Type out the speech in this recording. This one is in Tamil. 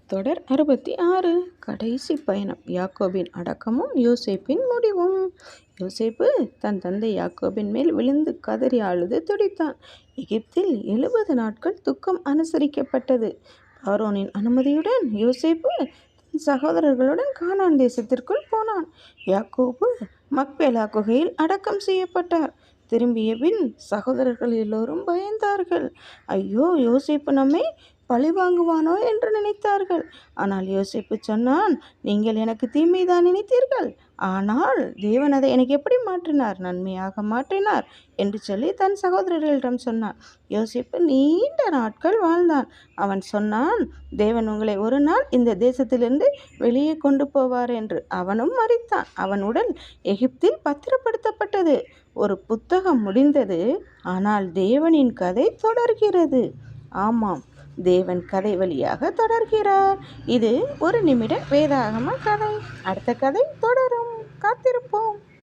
தொடர் 66. கடைசி பயணம். யாக்கோபின் அடக்கமும் யோசேப்பின் முடிவும். யோசேப்பு தன் தந்தை யாக்கோபின் மேல் விழுந்து கதறி அழுது துடித்தான். எகிப்தில் 70 நாட்கள் துக்கம் அனுசரிக்கப்பட்டது. பார்வோனின் அனுமதியுடன் யோசேப்பு தன் சகோதரர்களுடன் கானான் தேசத்திற்குள் போனான். யாக்கோபு மக்பேலா குகையில் அடக்கம் செய்யப்பட்டார். திரும்பிய பின் சகோதரர்கள் எல்லோரும் பயந்தார்கள். ஐயோ, யோசேப்பு நம்மை பழிவாங்குவானோ என்று நினைத்தார்கள். ஆனால் யோசேப்பு சொன்னான், நீங்கள் எனக்கு தீமைதான் நினைத்தீர்கள், ஆனால் தேவன் அதை எனக்கு எப்படி மாற்றினார், நன்மையாக மாற்றினார் என்று சொல்லி தன் சகோதரர்களிடம் சொன்னான். யோசேப்பு நீண்ட நாட்கள் வாழ்ந்தான். அவன் சொன்னான், தேவன் உங்களை ஒரு நாள் இந்த தேசத்திலிருந்து வெளியே கொண்டு போவார் என்று. அவனும் மரித்தான். அவன் உடல் எகிப்தில் பத்திரப்படுத்தப்பட்டது. ஒரு புத்தகம் முடிந்தது, ஆனால் தேவனின் கதை தொடர்கிறது. ஆமாம், தேவன் கதை வழியாக தொடர்கிறார். இது ஒரு நிமிட வேதாகம கதை. அடுத்த கதை தொடரும். காத்திருப்போம்.